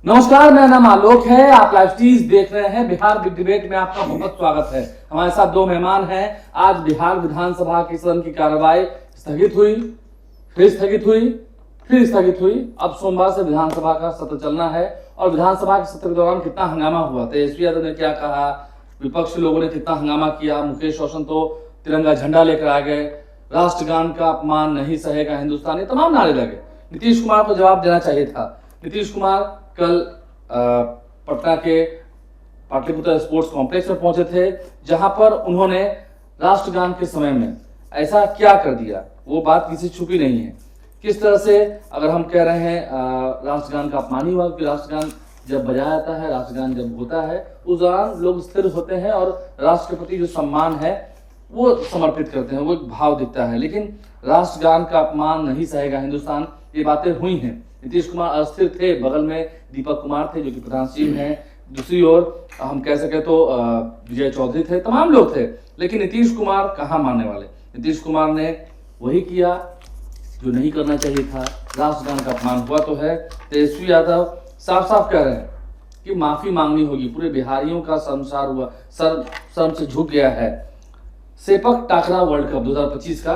नमस्कार, मेरा नाम आलोक है। आप लाइव स्टीज देख रहे हैं। बिहार बिग डिबेट में आपका बहुत स्वागत है। हमारे साथ दो मेहमान हैं। आज बिहार विधानसभा की सदन की कार्रवाई स्थगित हुई, फिर स्थगित हुई, फिर स्थगित हुई। अब सोमवार से विधानसभा का सत्र चलना है और विधानसभा के सत्र के दौरान कितना हंगामा हुआ, तेजस्वी यादव ने क्या कहा, विपक्ष लोगों ने कितना हंगामा किया। मुकेश रोशन तो तिरंगा झंडा लेकर आ गए, राष्ट्रगान का अपमान नहीं सहेगा हिंदुस्तान, ये तमाम नारे लगे। नीतीश कुमार को जवाब देना चाहिए था। नीतीश कुमार कल पटना के पाटलिपुत्र स्पोर्ट्स कॉम्प्लेक्स में पहुंचे थे, जहां पर उन्होंने राष्ट्रगान के समय में ऐसा क्या कर दिया, वो बात किसी छुपी नहीं है। किस तरह से अगर हम कह रहे हैं राष्ट्रगान का अपमान ही हुआ, कि राष्ट्रगान जब बजाया जाता है, राष्ट्रगान जब होता है, उस दौरान लोग स्थिर होते हैं और राष्ट्र के प्रति जो सम्मान है वो समर्पित करते हैं, वो एक भाव दिखता है। लेकिन राष्ट्रगान का अपमान नहीं सहेगा हिंदुस्तान, ये बातें हुई हैं। नीतीश कुमार अस्थिर थे, बगल में दीपक कुमार थे जो कि प्रधान सचिव हैं, दूसरी ओर हम कह सके तो विजय चौधरी थे, तमाम लोग थे। लेकिन नीतीश कुमार कहाँ मानने वाले। नीतीश कुमार ने वही किया जो नहीं करना चाहिए था। राष्ट्रगान का अपमान हुआ तो है। तेजस्वी यादव साफ साफ कह रहे हैं कि माफी मांगनी होगी। पूरे बिहारियों का शर्मसार हुआ, सर से झुक गया है। सेपक टाकरा वर्ल्ड कप 2025 का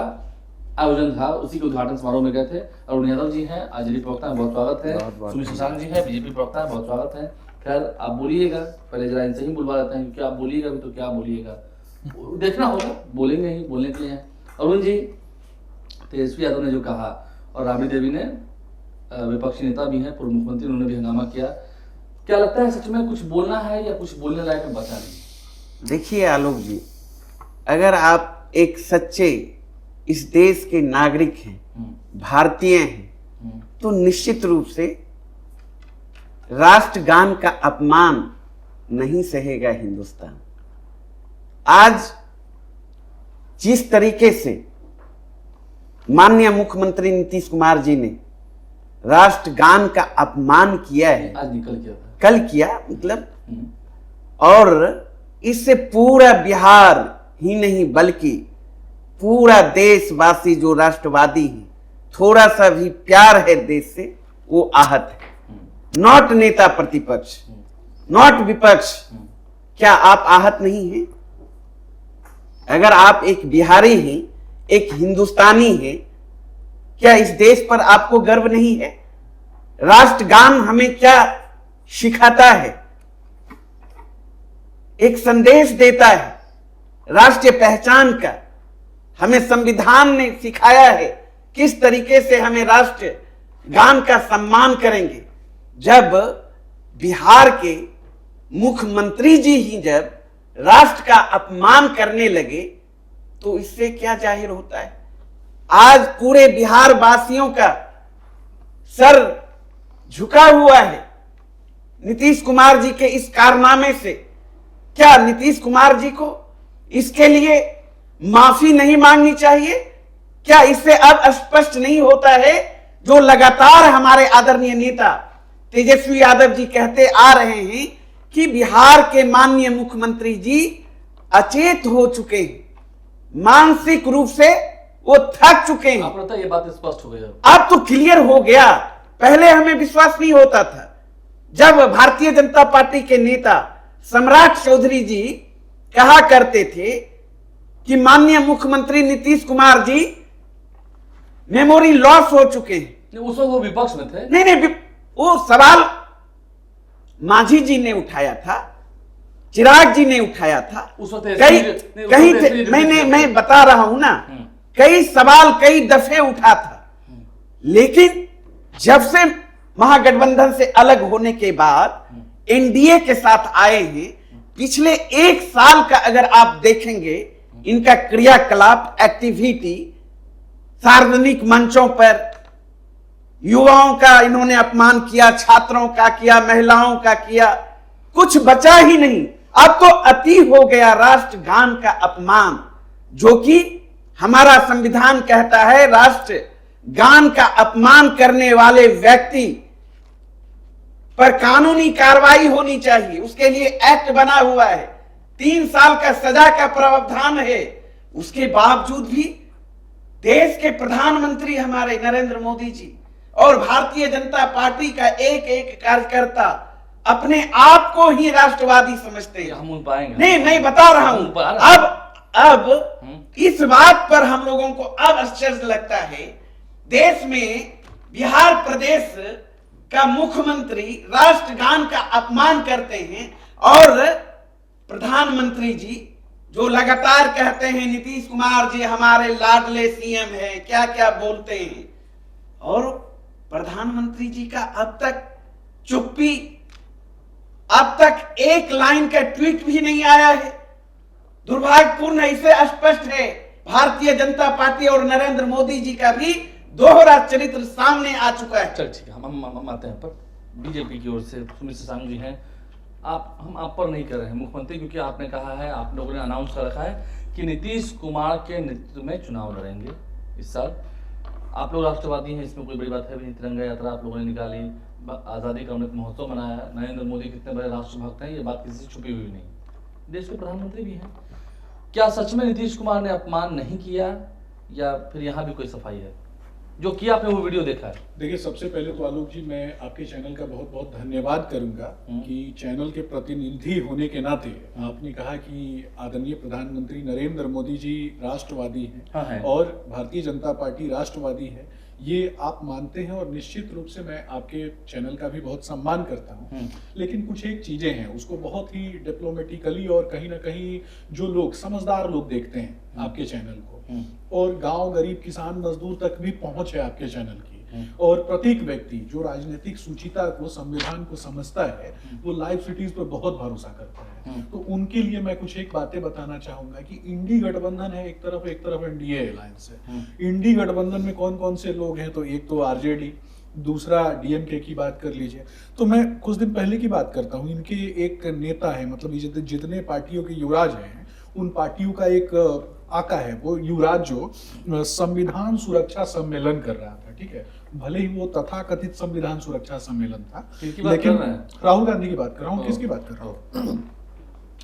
आयोजन था, उसी के उद्घाटन समारोह में गए थे। अरुण यादव जी हैं, आजरी प्रवक्ता है, बहुत स्वागत है। सुमित शशांक जी हैं, बीजेपी प्रवक्ता है, बहुत स्वागत है। खैर आप बोलिएगा, पहले जरा इनसे ही बुलवा लेते हैं, क्योंकि आप बोलिएगा भी तो क्या बोलिएगा, देखना होगा, बोलेंगे ही, बोलने के लिए हैं। अरुण जी, तेजस्वी यादव ने जो कहा और राबड़ी देवी ने, विपक्षी नेता भी हैं, पूर्व मुख्यमंत्री, उन्होंने भी हंगामा किया, क्या लगता है सच में कुछ बोलना है या कुछ बोलने लायक बचा नहीं? देखिए आलोक जी, अगर आप एक सच्चे इस देश के नागरिक हैं, भारतीय हैं, तो निश्चित रूप से राष्ट्रगान का अपमान नहीं सहेगा हिंदुस्तान। आज जिस तरीके से माननीय मुख्यमंत्री नीतीश कुमार जी ने राष्ट्रगान का अपमान किया है, आज निकल किया था, कल किया मतलब, और इससे पूरा बिहार ही नहीं बल्कि पूरा देशवासी जो राष्ट्रवादी है, थोड़ा सा भी प्यार है देश से, वो आहत है। नॉट नेता प्रतिपक्ष, नॉट विपक्ष, क्या आप आहत नहीं हैं? अगर आप एक बिहारी हैं, एक हिंदुस्तानी हैं, क्या इस देश पर आपको गर्व नहीं है? राष्ट्रगान हमें क्या सिखाता है? एक संदेश देता है राष्ट्रीय पहचान का। हमें संविधान ने सिखाया है किस तरीके से हमें राष्ट्र गान का सम्मान करेंगे। जब बिहार के मुख्यमंत्री जी ही जब राष्ट्र का अपमान करने लगे, तो इससे क्या जाहिर होता है? आज पूरे बिहार वासियों का सर झुका हुआ है नीतीश कुमार जी के इस कारनामे से। क्या नीतीश कुमार जी को इसके लिए माफी नहीं मांगनी चाहिए? क्या इससे अब स्पष्ट नहीं होता है जो लगातार हमारे आदरणीय नेता तेजस्वी यादव जी कहते आ रहे हैं कि बिहार के माननीय मुख्यमंत्री जी अचेत हो चुके हैं, मानसिक रूप से वो थक चुके हैं। आपको लगता है ये बात स्पष्ट हो गई? अब तो क्लियर हो गया। पहले हमें विश्वास नहीं होता था। जब भारतीय जनता पार्टी के नेता सम्राट चौधरी जी कहा करते थे कि माननीय मुख्यमंत्री नीतीश कुमार जी मेमोरी लॉस हो चुके हैं, उस वक्त वो विपक्ष में थे। नहीं, वो सवाल मांझी जी ने उठाया था, चिराग जी ने उठाया था, उस वक्त कहीं मैं बता रहा हूं ना, कई सवाल कई दफे उठा था। लेकिन जब से महागठबंधन से अलग होने के बाद एनडीए के साथ आए हैं, पिछले एक साल का अगर आप देखेंगे इनका क्रियाकलाप, एक्टिविटी, सार्वजनिक मंचों पर युवाओं का इन्होंने अपमान किया, छात्रों का किया, महिलाओं का किया, कुछ बचा ही नहीं। अब तो अति हो गया राष्ट्रगान का अपमान, जो कि हमारा संविधान कहता है राष्ट्र गान का अपमान करने वाले व्यक्ति पर कानूनी कार्रवाई होनी चाहिए। उसके लिए एक्ट बना हुआ है, 3 साल का सजा का प्रावधान है। उसके बावजूद भी देश के प्रधानमंत्री हमारे नरेंद्र मोदी जी और भारतीय जनता पार्टी का एक एक कार्यकर्ता अपने आप को ही राष्ट्रवादी समझते हैं। हम उन पाएंगे नहीं बता रहा हूं। अब इस बात पर हम लोगों को अब आश्चर्य लगता है, देश में बिहार प्रदेश का मुख्यमंत्री राष्ट्रगान का अपमान करते हैं और प्रधानमंत्री जी जो लगातार कहते हैं नीतीश कुमार जी हमारे लाडले सीएम हैं, क्या क्या बोलते हैं, और प्रधानमंत्री जी का अब तक चुप्पी, अब तक एक लाइन का ट्वीट भी नहीं आया है। दुर्भाग्यपूर्ण है, इससे स्पष्ट है भारतीय जनता पार्टी और नरेंद्र मोदी जी का भी दोहरा चरित्र सामने आ चुका है। चल ठीक है, हम आते हैं पर बीजेपी की ओर से सुमित सिसांग जी हैं, हम आप पर नहीं कर रहे हैं मुख्यमंत्री, क्योंकि आपने कहा है, आप लोगों ने अनाउंस कर रखा है कि नीतीश कुमार के नेतृत्व में चुनाव लड़ेंगे इस साल। आप लोग राष्ट्रवादी हैं, इसमें कोई बड़ी बात है भी नहीं। तिरंगा यात्रा आप लोगों ने निकाली, आज़ादी का अमृत महोत्सव मनाया, नरेंद्र मोदी कितने बड़े राष्ट्रभक्त हैं, ये बात किसी से छुपी हुई नहीं, देश के प्रधानमंत्री भी हैं। क्या सच में नीतीश कुमार ने अपमान नहीं किया या फिर यहाँ भी कोई सफाई है? जो किया आपने वो वीडियो देखा है। देखिए, सबसे पहले तो आलोक जी मैं आपके चैनल का बहुत बहुत धन्यवाद करूंगा कि चैनल के प्रतिनिधि होने के नाते आपने कहा कि आदरणीय प्रधानमंत्री नरेंद्र मोदी जी राष्ट्रवादी हैं। हाँ है। और भारतीय जनता पार्टी राष्ट्रवादी है, ये आप मानते हैं और निश्चित रूप से मैं आपके चैनल का भी बहुत सम्मान करता हूं। लेकिन कुछ एक चीजें हैं, उसको बहुत ही डिप्लोमेटिकली और कहीं ना कहीं जो लोग समझदार लोग देखते हैं आपके चैनल को, और गांव गरीब किसान मजदूर तक भी पहुंच है आपके चैनल की, और प्रत्येक व्यक्ति जो राजनीतिक सूचिता को, संविधान को समझता है, वो लाइव सिटीज पर बहुत भरोसा करता है। तो उनके लिए मैं कुछ एक बातें बताना चाहूंगा कि इंडी गठबंधन है एक तरफ एनडीए अलायंस है। इंडी गठबंधन में कौन कौन से लोग हैं, तो एक तो आरजेडी, दूसरा डीएमके की बात कर लीजिए। तो मैं कुछ दिन पहले की बात करता हूँ, इनके एक नेता है, मतलब ये जितने पार्टियों के युवराज हैं उन पार्टियों का एक आका है, वो युवराज जो संविधान सुरक्षा सम्मेलन कर रहा था, ठीक है, भले ही वो तथाकथित संविधान सुरक्षा सम्मेलन था, लेकिन राहुल गांधी की बात कर रहा हूँ। किसकी बात कर रहा हूँ?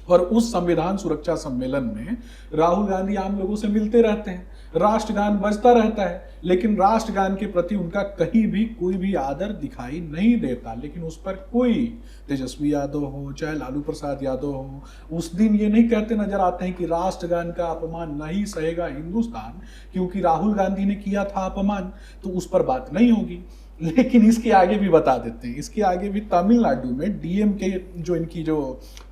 और उस संविधान सुरक्षा सम्मेलन में राहुल गांधी आम लोगों से मिलते रहते हैं, राष्ट्रगान बजता रहता है, लेकिन राष्ट्रगान के प्रति उनका कहीं भी कोई भी आदर दिखाई नहीं देता। लेकिन उस पर कोई तेजस्वी यादव हो चाहे लालू प्रसाद यादव हो, उस दिन ये नहीं कहते नजर आते हैं कि राष्ट्रगान का अपमान नहीं सहेगा हिंदुस्तान, क्योंकि राहुल गांधी ने किया था अपमान, तो उस पर बात नहीं होगी। लेकिन इसके आगे भी बता देते हैं, इसके आगे भी तमिलनाडु में डीएमके जो इनकी जो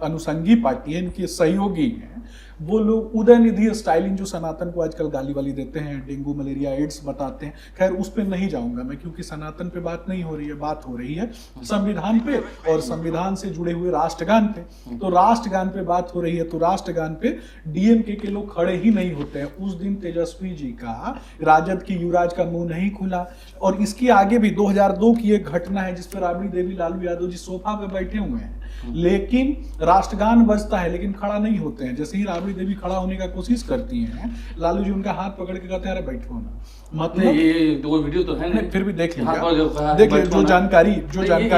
अनुसंगी पार्टी है, इनके सहयोगी हैं, वो लोग उदयनिधि स्टाइलिंग जो सनातन को आजकल गाली वाली देते हैं, डेंगू मलेरिया एड्स बताते हैं, खैर उस पर नहीं जाऊंगा मैं, क्योंकि सनातन पे बात नहीं हो रही है, बात हो रही है संविधान पे और संविधान से जुड़े हुए राष्ट्रगान पे। तो राष्ट्रगान पे बात हो रही है, तो राष्ट्रगान पे डीएमके के लोग खड़े ही नहीं होते हैं। उस दिन तेजस्वी जी का, राजद की युवराज का मुंह नहीं खुला। और इसके आगे भी 2002 की एक घटना है जिसपे राबड़ी देवी लालू यादव जी सोफा पे बैठे हुए हैं, लेकिन राष्ट्रगान बजता है लेकिन खड़ा नहीं होते हैं। जैसे ही राबड़ी देवी खड़ा होने का कोशिश करती हैं, लालू जी उनका हाथ पकड़ के कहते हैं अरे बैठो ना। मतलब ये दो वीडियो तो है नहीं, फिर भी देख लीजिए, देखिए जो जानकारी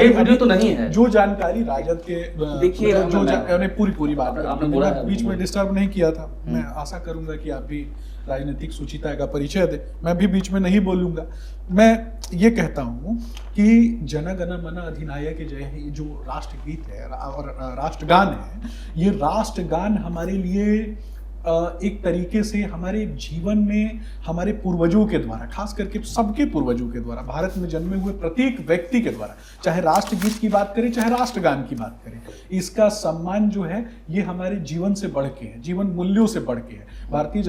वीडियो तो नहीं है, जो जानकारी राजद के, देखिए जो पूरी बात आपने बीच में डिस्टर्ब नहीं किया था। मैं आशा करूंगा कि आप भी राजनीतिक सुचिता का परिचय दे, मैं भी बीच में नहीं बोलूंगा। मैं ये कहता हूं कि जन गण मन अधिनायक जय है, जो राष्ट्रगीत है और राष्ट्रगान है, ये राष्ट्रगान हमारे लिए एक तरीके से हमारे जीवन में हमारे पूर्वजों के द्वारा, खास करके सबके पूर्वजों के द्वारा, भारत में जन्मे हुए प्रत्येक व्यक्ति के द्वारा, चाहे राष्ट्रगीत की बात करें चाहे राष्ट्रगान की बात करें, इसका सम्मान जो है ये हमारे जीवन से बढ़ के है, जीवन मूल्यों से बढ़ के है। भारतीय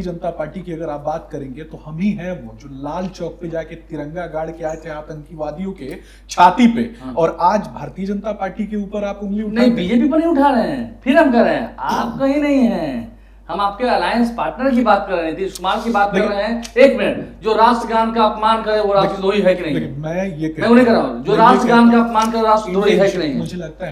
जनता पार्टी की अगर आप बात करेंगे तो हम ही हैं वो जो लाल चौक पे जाके तिरंगा गाड़ के आए थे आतंकवादियों के छाती पे, और आज भारतीय जनता पार्टी के ऊपर आप उंगली उठा, नहीं बीजेपी पर नहीं उठा रहे हैं, फिर हम कर रहे हैं, आप कहीं नहीं हैं, हम आपके अलायंस पार्टनर की बात कर रहे हैं, नीतीश कुमार की बात कर रहे हैं। एक मिनट, जो राष्ट्रगान का अपमान करे वो राष्ट्रद्रोही है कि नहीं? मैं उन्हें कर रहा हूं, जो राष्ट्रगान का अपमान करे राष्ट्रद्रोही है कि नहीं? मुझे लगता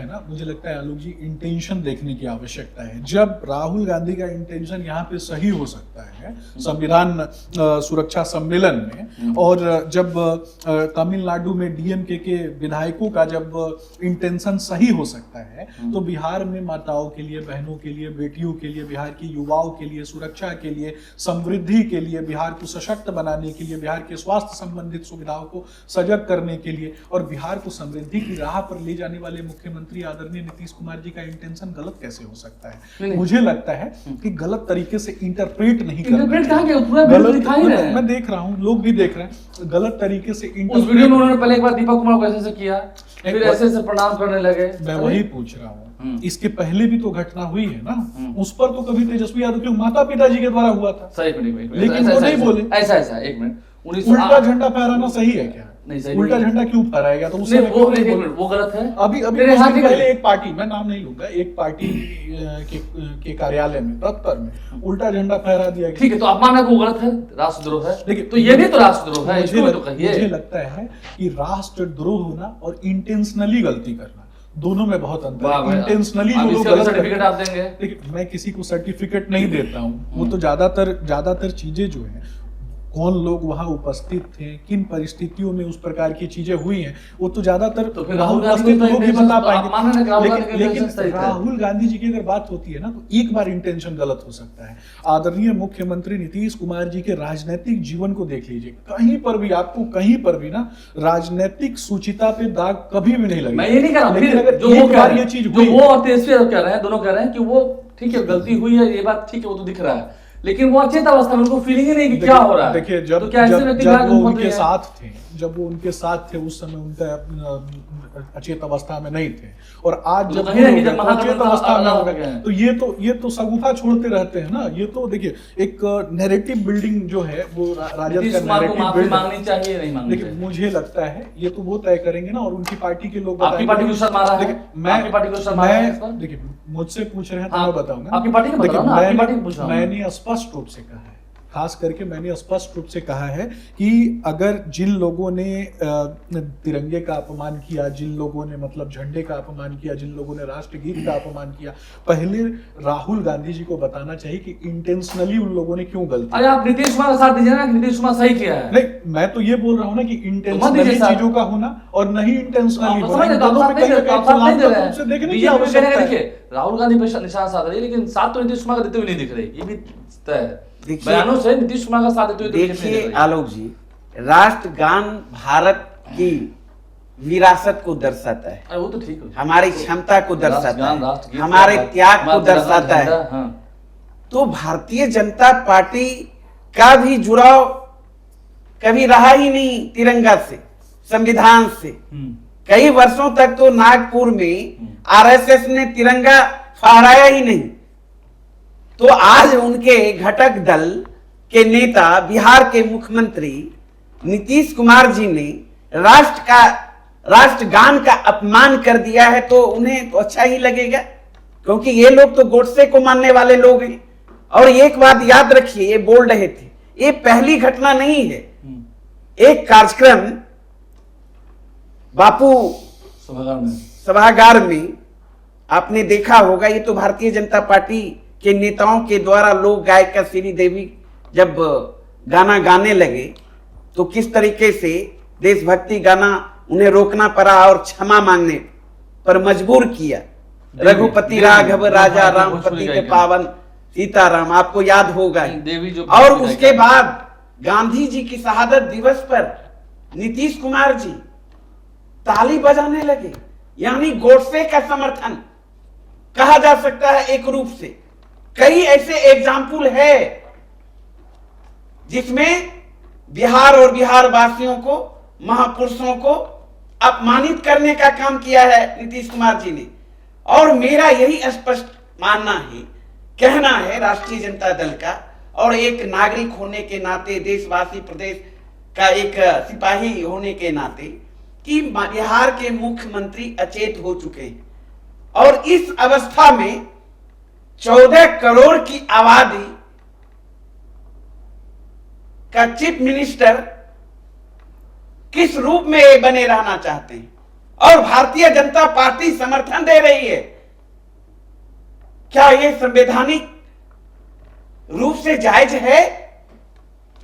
है आलोक जी, इंटेंशन देखने की आवश्यकता है। जब राहुल गांधी का इंटेंशन यहाँ पे सही हो सकता है संविधान सुरक्षा सम्मेलन में, और जब तमिलनाडु में डीएमके के विधायकों का जब इंटेंशन सही हो सकता है, तो बिहार में माताओं के लिए, बहनों के लिए, बेटियों के लिए, बिहार की युवाओं के लिए, सुरक्षा के लिए, समृद्धि के लिए, बिहार को सशक्त बनाने के लिए, बिहार के स्वास्थ्य संबंधित सुविधाओं को सजग करने के लिए और बिहार को समृद्धि की राह पर ले जाने वाले मुख्यमंत्री आदरणीय नीतीश कुमार जी का इंटेंशन गलत कैसे हो सकता है? मुझे लगता है कि गलत तरीके से इंटरप्रेट नहीं करना चाहिए। मैं देख रहा हूँ, लोग भी देख रहे हैं, गलत तरीके से उस वीडियो में उन्होंने पहले एक बार दीपक कुमार को ऐसे किया, फिर ऐसे प्रणाम करने लगे। मैं वही पूछ रहा हूँ, इसके पहले भी तो घटना हुई है ना, उस पर तो कभी तेजस्वी यादव के माता पिताजी के द्वारा हुआ था, लेकिन वो नहीं बोले। ऐसा एक मिनट, उल्टा झंडा फहराना सही है क्या? नहीं सही, उल्टा झंडा क्यों फहराएगा? तो वो गलत है। अभी पहले एक पार्टी, मैं नाम नहीं लूंगा, एक पार्टी के कार्यालय में, दफ्तर में उल्टा झंडा फहरा दिया गया। ठीक है, तो आप माना वो गलत है, राष्ट्रद्रोह है। देखिए, तो ये भी तो राष्ट्रद्रोह है। मुझे लगता है कि राष्ट्रद्रोह होना और इंटेंशनली गलती करना, दोनों में बहुत अंतर है। इंटेंशनली जो लोग सर्टिफिकेट आप देंगे, देखिए मैं किसी को सर्टिफिकेट नहीं देता हूँ, वो तो ज्यादातर चीजें जो है, कौन लोग वहां उपस्थित थे, किन परिस्थितियों में उस प्रकार की चीजें हुई हैं, वो तो ज्यादातर तो राहुल गांधी लोग ही बता पाएंगे। लेकिन राहुल गांधी जी की अगर बात होती है ना, तो एक बार इंटेंशन गलत हो सकता है। आदरणीय मुख्यमंत्री नीतीश कुमार जी के राजनीतिक जीवन को देख लीजिए, कहीं पर भी आपको कहीं पर भी ना राजनीतिक सुचिता पे दाग कभी भी नहीं लगेगा। मैं ये नहीं कह रहा हूं, लेकिन अगर जो एक बार ये चीज हुई, वो और तेजस्वी यादव कह रहे हैं, दोनों कह रहे हैं कि वो ठीक है गलती हुई है, ये बात ठीक है, वो तो दिख रहा है, लेकिन वो अचेत अवस्था में, उनको फीलिंग ही नहीं कि क्या हो रहा है। देखिए, जब वो उनके साथ थे उस समय उनका अचेत अवस्था में नहीं थे, और आज जब अचेत अवस्था में हो गए, तो ये तो सगुफा छोड़ते रहते हैं ना। ये तो देखिए एक नैरेटिव बिल्डिंग जो है, वो राजद का नैरेटिव बिल्डिंग मांगनी चाहिए, नहीं मांगनी चाहिए। मुझे लगता है ये तो वो तय करेंगे ना, और उनकी पार्टी के लोग आपकी पार्टी को शर्मा रहा है, आपकी पार्टी को शर्मा रहा है। देखिए मुझसे पूछ रहे हैं तो मैं बताऊंगा, आपकी पार्टी को बताओ ना, आपकी पार्टी को पूछ रहा हूं। मैंने स्पष्ट रूप से कहा है, खास करके मैंने स्पष्ट रूप से कहा है कि अगर जिन लोगों ने तिरंगे का अपमान किया, जिन लोगों ने मतलब झंडे का अपमान किया, जिन लोगों ने राष्ट्रगीत का अपमान किया, पहले राहुल गांधी जी को बताना चाहिए कि इंटेंशनली उन लोगों ने क्यों गलती। अरे आप नीतीश कुमार का साथ दीजिए ना, नीतीश कुमार सही किया है। नहीं, मैं तो ये बोल रहा हूँ ना कि इंटेंशनली चीजों का होना और नहीं इंटेंशनली होना, देखने की आवश्यकता है। राहुल गांधी पे निशान साध रही है, लेकिन साथ तो नीतीश कुमार का देते हुए नहीं दिख रही, ये भी तय है। बयानों से नीतीश कुमार का साथ देते हुए देखिए आलोक जी, राष्ट्रगान भारत की विरासत को दर्शाता है, वो तो ठीक है, हमारी क्षमता को दर्शाता है, हमारे त्याग को दर्शाता है। तो भारतीय जनता पार्टी का भी जुड़ाव कभी रहा ही नहीं तिरंगा से, संविधान से। कई वर्षों तक तो नागपुर में आरएसएस ने तिरंगा फहराया ही नहीं। तो आज उनके घटक दल के नेता, बिहार के मुख्यमंत्री नीतीश कुमार जी ने राष्ट्रगान का अपमान कर दिया है, तो उन्हें तो अच्छा ही लगेगा, क्योंकि ये लोग तो गोडसे को मानने वाले लोग हैं। और एक बात याद रखिए, ये बोल रहे थे, ये पहली घटना नहीं है। एक कार्यक्रम बापू सभागार में आपने देखा होगा, ये तो भारतीय जनता पार्टी के नेताओं के द्वारा लोक गायिका श्री देवी जब गाना गाने लगे, तो किस तरीके से देशभक्ति गाना उन्हें रोकना पड़ा और क्षमा मांगने पर मजबूर किया। रघुपति राघव राजा रामपति के पावन सीताराम, आपको याद होगा। और उसके बाद गांधी जी की शहादत दिवस पर नीतीश कुमार जी ताली बजाने लगे, यानी गोडसे का समर्थन कहा जा सकता है एक रूप से। कई ऐसे एग्जाम्पल है जिसमें बिहार और बिहार वासियों को, महापुरुषों को अपमानित करने का काम किया है नीतीश कुमार जी ने। और मेरा यही स्पष्ट मानना है, कहना है राष्ट्रीय जनता दल का, और एक नागरिक होने के नाते, देशवासी, प्रदेश का एक सिपाही होने के नाते, कि बिहार के मुख्यमंत्री अचेत हो चुके हैं। और इस अवस्था में 14 करोड़ की आबादी का चीफ मिनिस्टर किस रूप में बने रहना चाहते हैं, और भारतीय जनता पार्टी समर्थन दे रही है। क्या यह संवैधानिक रूप से जायज है?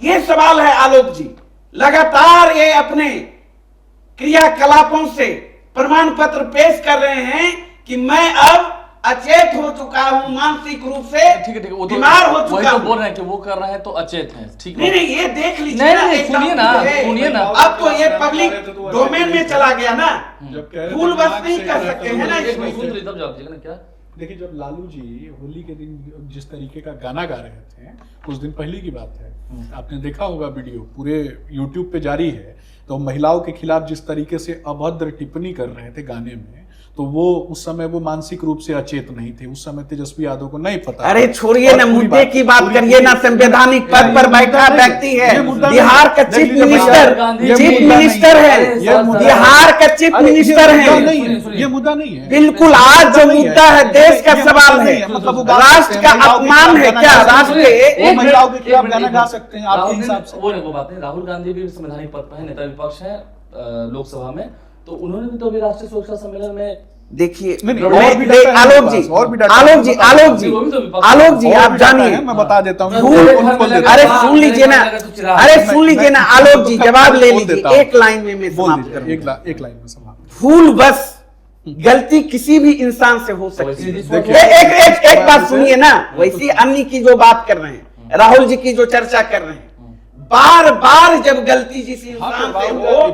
यह सवाल है आलोक जी। लगातार ये अपने क्रियाकलापों से प्रमाण पत्र पेश कर रहे हैं कि मैं अब अचेत हो चुका हूँ, मानसिक रूप से ठीक है वो तो बीमार हो वही चुका तो हूँ। बोल रहे हैं कि वो कर रहे हैं तो अचेत हैं, ठीक नहीं है। नहीं, ये देख लीजिए नहीं, ना, नहीं, एक सुनिए ना, डॉक्टर है। सुनिए ना। अब तो ये पब्लिक डोमेन में चला गया ना, जब कह रहे थे फूल बस दिमाग नहीं से कर करा सकते तो हैं ना एक इसमें। मिनट। सुन लीजिए, तब जवाब दीजिएगा ना क्या। देखिए, जब लालू जी होली के दिन जिस तरीके का गाना गा रहे थे, कुछ दिन पहले की बात है, आपने देखा होगा वीडियो पूरे यूट्यूब पे जारी है, तो महिलाओं के खिलाफ जिस तरीके से अभद्र टिप्पणी कर रहे थे गाने में, तो वो उस समय वो मानसिक रूप से अचेत नहीं थे। उस समय तेजस्वी यादव को नहीं पता। अरे छोड़िए और ना, पूरी मुद्दे की बात पूरी- करिए ना। संवैधानिक पद पर बैठा व्यक्ति है, बिहार का चीफ मिनिस्टर, चीफ मिनिस्टर है, बिहार का चीफ मिनिस्टर है। ये मुद्दा नहीं है। बिल्कुल, आज जो मुद्दा है देश का सवाल है, राष्ट्र का अपमान है क्या? राष्ट्र के महिलाओं के खिलाफ गाना गा सकते हैं आपके हिसाब से? वो बात नहीं, राहुल गांधी भी संवैधानिक पद पर है, नेता विपक्ष है लोकसभा में, तो उन्होंने भी तो अभी राष्ट्रीय सुरक्षा सम्मेलन में देखिए, और भी डाटा है आलोक मेरे जी, पास, और भी डाटा आलोक जी, है। आलोक जी, आलोक जी, आप जानिए। मैं बता देता हूँ। अरे सुन लीजिए ना, अरे सुन लीजिए ना आलोक जी, जवाब ले लीजिए एक लाइन में। मैं समाप्त करूं। एक लाइन में समाप्त। फूल बस गलती किसी भी इंसान से हो सकती है। देखिए, एक बात सुनिए ना, वैसी अन्य की जो बात कर रहे हैं, राहुल जी की जो चर्चा कर रहे हैं, बार बार जब गलती जिस इंसान से हो,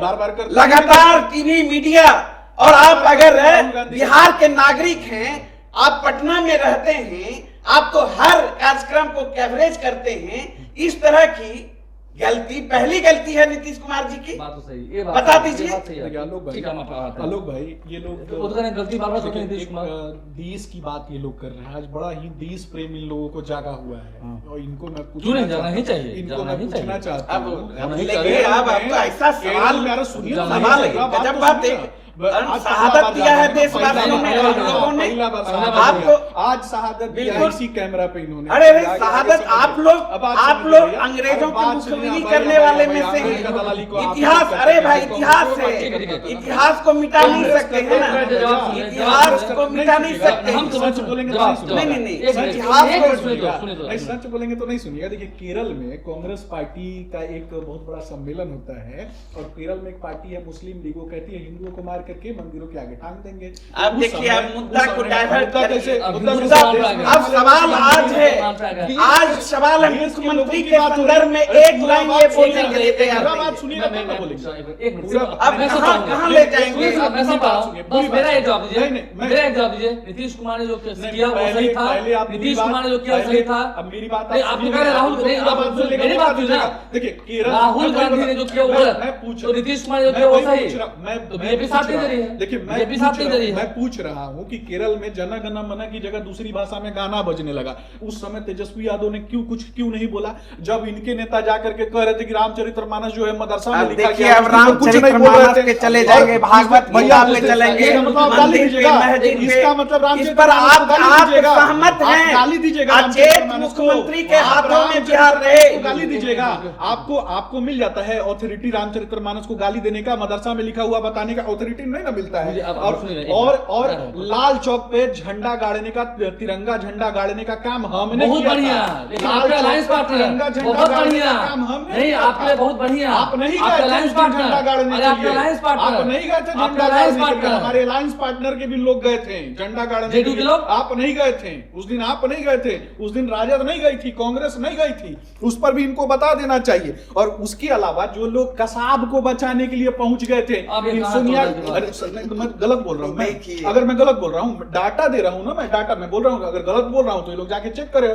लगातार टीवी मीडिया, और आप अगर बिहार के नागरिक हैं, आप पटना में रहते हैं, आप तो हर कार्यक्रम को कवरेज करते हैं, इस तरह की गलती पहली गलती है नीतीश कुमार जी की। बात तो सही, ये बात बता सही, दीजिए। ये बात सही है। देखिए, आलोक ठीक है, हम आपको आते हैं। आलोक भाई, ये लोग वो तो करें गलती बार-बार करते हैं देखिए, नीतीश कुमार। देश की बात ये लोग कर रहे हैं। आज बड़ा ही देश प्रेम इन लोगों को जागा हुआ है, और इनको मैं क्यों नहीं जाना ही चाहिए, इनको जाना मैं ही पूछना चाहिए। चाहता अब हूँ। लेकिन अब आपको ऐसा सवाल, मेरा सुनिए ना, सवाल है, बात तो गजब बात है। सुनिए ना। आज शहादत दिया है पहला बार देशवासियों ने, पहला हम लोगों ने। पहला बार आपको आज शहादत दिया बिल्कुल। इसी कैमरा पे इन्होंने। अरे आगे शहादत समझिए। आप लोग अब बात सुनिए भैया। अंग्रेजों अब की बात सुनिए, मुखबिरी भाई, करने भाई, वाले भाई, में से अंग्रेज का दलाली को आप इतिहास, करते अरे हैं। भाई इतिहास ठीक है, है, ठीक है। इतिहास को मिटा नहीं सकते हैं ना, इतिहास को मिटा नहीं सकते। हम तो सच बोलेंगे तो जवाब- नहीं नहीं, नहीं, एक मिनट, इतिहास एक को मिनट सुनिए तो, सुनिए तो। नहीं, सच बोलेंगे तो नहीं सुनिएगा। देखिए, केरल में कांग्रेस पार्टी का एक बहुत बड़ा सम्मेलन होता है, और केरल में एक पार्टी है मुस्लिम लीग, वो कहती है हिंदुओं को मार करके मंदिरों के आगे टांग देंगे। अब उस देखिए, समय- अब मुद्दा उस को समय- डाइवर्ट मुद्दा करिए। कैसे- अब मुद्दा हिंदू कैसे- सवाल पे आ गया। अब सवाल आज है, आज सवाल है मुख्यमंत्री के संदर्भ में एक लाइन ये बोलने के लिए तैयार पूरा नहीं बात है। सुनिएगा तब ना बोलेंगे। अब कहाँ ले जाएंगे? बस मेरा एक जवाब दीजिए, नहीं, नहीं, मैं- मेरा एक जवाब दीजिए। नीतीश कुमार ने जो किया वो पहले- सही था, पहले आप मेरी नीतीश बात- कुमार ने जो किया वो पहले- सही था। अब मेरी बात नहीं, आप आप सुनिए, कह रहे राहुल आपको नहीं, पूरा आप बात सुनिएगा, मेरी पूरा बात सुनिए ना। देखिए, केरल- राहुल मैं- गांधी ने जो किया वो मैं- गलत, मैं पूछ तो नीतीश कुमार ने जो मैं किया वो वही सही। पूछ रहा- मैं- तो मैं बीजेपी पूछ साथ नहीं रहा- दे रही है। देखिए, मैं बीजेपी पूछ साथ नहीं दे रही रहा- है। मैं पूछ रहा हूँ कि केरल में जन गण मन की जगह दूसरी भाषा में गाना बजने लगा। उस समय तेजस्वी यादव ने क्यों नहीं बोला? जब इनके नेता जाकर के कह रहे थे कि रामचरितमानस जो है मदरसा में अब लिखा देखिए, गया, अब कुछ नहीं बोल रामचरितमानस रहे थे। पे चले और जाएंगे, भागवत भैया, गीता पे चलेंगे, इसका मतलब आप गाली मंदिर पे, दीजिएगा। मस्जिद पे। इसका मतलब इस पर रामचरितमानस आप को गाली दीजिएगा। सहमत आप हैं? गाली दीजिएगा अचेत रामचरितमानस को। मुख्यमंत्री के आप हाथों में रामचरितमानस बिहार रहे। को गाली दीजिएगा। आपको मिल जाता है ऑथोरिटी रामचरितमानस को गाली देने का, मदरसा में लिखा हुआ बताने का ऑथोरिटी नहीं ना मिलता मुझे है। अब सुनिए, एक और मिनट। लाल चौक पे झंडा गाड़ने का, तिरंगा झंडा गाड़ने का काम हमने बहुत किया था। बढ़िया, लेकिन लाल आपके चौक अलायंस पे पार्टनर तिरंगा झंडा बहुत गाड़ने बढ़िया। का काम हमने नहीं, किया आपके था। बहुत बढ़िया। आप नहीं आपके गए थे अलायंस उस दिन पार्टनर। झंडा गाड़ने अरे के आपके लिए। Alliance partner. आप नहीं गए थे आपके झंडा अलायंस गाड़ने के लिए। पार्टनर। हमारे अलायंस पार्टनर के भी लोग गए थे झंडा गाड़ने के JDU के लिए। लोग? आप नहीं गए थे उस दिन, आप नहीं गए थे उस दिन। राजद नहीं गई थी, कांग्रेस नहीं गई थी। उस पर भी इनको बता देना चाहिए। और उसके अलावा जो लोग कसाब को बचाने के लिए पहुंच गए थे, अब ये कहाँ सोनिया, तोड़ देते अरे सर, नहीं, तो मैं गलत बोल रहा हूँ। देखिए। अगर मैं गलत बोल रहा हूँ, डाटा दे रहा हूँ ना, मैं डाटा में बोल रहा हूँ। अगर गलत बोल रहा हूँ तो ये लोग जाके चेक करे।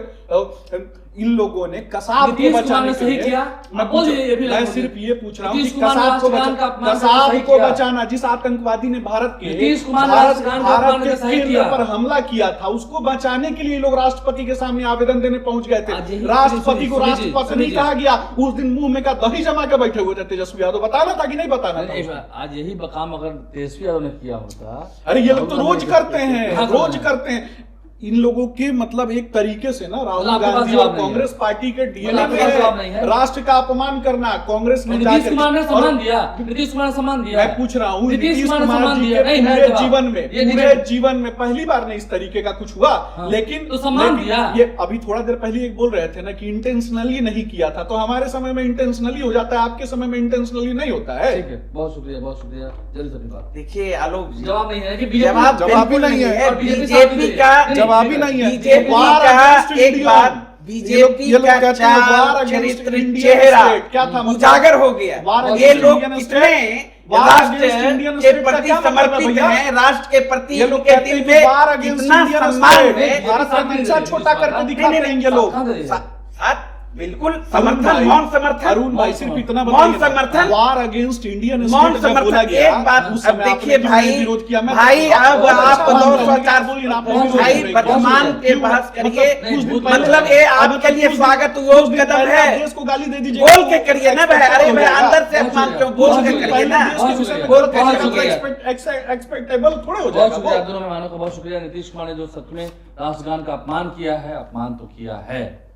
इन लोगों ने कसाब को नीतीश कुमार बचाने ने के सही लिए, किया? मैं आप बोलिए, ये भी मैं लगभग सिर्फ ये पूछ रहा हूँ कि नीतीश कुमार ने कसाब को राष्ट्रगान का अपमान करके कसाब सही को किया। बचाना, जिस आतंकवादी ने भारत के नीतीश कुमार ने राष्ट्रगान का अपमान भारत के करके सही केंद्र किया। पर हमला किया था, उसको बचाने के लिए लोग राष्ट्रपति के सामने आवेदन देने पहुंच गए थे। आज यही- राष्ट्रपति को सुनिए, राष्ट्रपति सुनिए, नहीं कहा गया। उस दिन मुंह में का दही जमा के बैठे हुए थे तेजस्वी यादव। बताना था कि नहीं बताना नहीं, था? आज यही काम अगर तेजस्वी यादव ने किया होता। अरे ये लोग तो रोज करते हैं, हाँ, रोज करते हैं। इन लोगों के मतलब एक तरीके से ना राहुल आपके पास गांधी जवाब और नहीं है। कांग्रेस पार्टी के डीएनए आपके में पास जवाब नहीं है है। राष्ट्र का अपमान करना। कांग्रेस में नीतीश जाकर- कुमार ने सम्मान और- दिया, नीतीश कुमार ने सम्मान दिया। मैं पूछ रहा हूँ नीतीश नीतीश कुमार ने कुमार सम्मान जी दिया। के नहीं, पूरे मेरा जवाब। जीवन में ये पूरे डिबेट- जीवन में पहली बार नहीं इस तरीके का कुछ हुआ। हाँ, लेकिन तो सम्मान लेकिन दिया। ये अभी थोड़ा देर पहले एक बोल रहे थे ना कि इंटेंशनली नहीं किया था, तो हमारे समय में इंटेंशनली हो जाता है, आपके समय में इंटेंशनली नहीं होता है। ठीक है, बहुत शुक्रिया, बहुत शुक्रिया। जल्दी से अपनी बात। देखिए आलोक जी, जवाब नहीं है कि जवाब जवाब बिल्कुल नहीं है। है। और बीजेपी बीजेपी का जवाब ही नहीं है। बीजेपी War का against एक Indian। बार ये बीजेपी लोग का कहते हैं war चाल against चरित्र Indian चेहरा state। क्या था मतलब? उजागर हो गया। War ये against लोग Indian कितने state। War राष्ट्र against Indian के state का प्रति क्या मतलब है समर्पित भैया? हैं, राष्ट्र के प्रति ये लोग इनके कहते दिल हैं में कि war against कितना Indian सम्मान state। है। भारत का नक्शा छोटा करके दिखाते हैं ये लोग। साथ बिल्कुल अरुण समर्थन, भाई- मौन समर्थन, अरुण भाई सिर्फ इतना मौन बताइए समर्थन, वार अगेंस्ट इंडियन मौन स्टेट जब बोला समर्थन। गया एक बात उस अब समय देखिए आपने भाई, विरोध किया। मैं भाई अब बहुत आप अच्छा दो मान सौ रहा चार हूँ, लेकिन आपने बहुत विरोध भाई नहीं किया। वर्तमान पे क्यों? बहस मतलब करिए, कुछ दिन पहले- मतलब ये आपके लिए स्वागत योग कदम है। देश को गाली दे दीजिए, बोल के करिए ना भाई, अरे भाई अंदर से बहुत अपमान शुक्रिया। क्यों, बोल के बहुत करिए ना, बहुत शुक्रिया। बोल के बहुत करिए। शुक्रिया। एक्सपेक्टेबल थोड़े हो बहुत जाएगा शुक्रिया वो। दोनों मेहमानों का, बहुत शुक्रिया। नीतीश कुमार ने जो सच में राष्ट्रगान का अपमान किया है, अपमान तो किया है,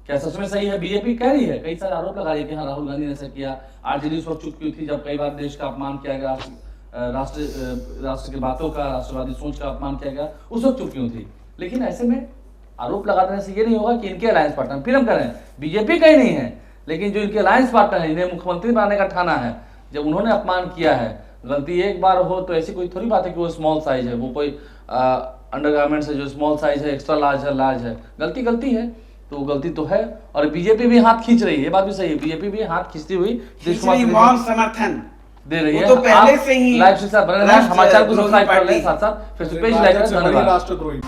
क्या सच में सही है? बीजेपी कह रही है, कई सारे आरोप लगा रही है कि हाँ राहुल गांधी ने ऐसा किया। आरजेडी उस वक्त चुप क्यों थी जब कई बार देश का अपमान किया गया, राष्ट्र की बातों का, राष्ट्रवादी सोच का अपमान किया गया, उस वक्त चुप क्यों थी? लेकिन ऐसे में आरोप लगा देने से ये नहीं होगा कि इनके अलायंस पार्टनर, फिर हम कह रहे हैं बीजेपी कहीं नहीं है, लेकिन जो इनके अलायंस पार्टनर है, इन्हें मुख्यमंत्री बनाने का ठाना है, जब उन्होंने अपमान किया है, गलती एक बार हो तो ऐसी कोई थोड़ी बात है कि वो स्मॉल साइज है, वो कोई अंडरगारमेंट्स है जो स्मॉल साइज है, एक्स्ट्रा लार्ज है, लार्ज है, गलती गलती है, तो गलती तो है। और बीजेपी भी हाथ खींच रही है, ये बात भी सही है, बीजेपी भी हाथ खींचती हुई नीतीश कुमार मौन समर्थन दे रही वो है। तो पहले आप से ही लाइव से साथ बने रहें, राष्ट्र हमारे चैनल को विरोधी सब्सक्राइब कर लें, पार्टी। साथ साथ फेसबुक पेज राजद लाइक करें। से बड़ी धन्यवाद। राष्ट्रद्रोही।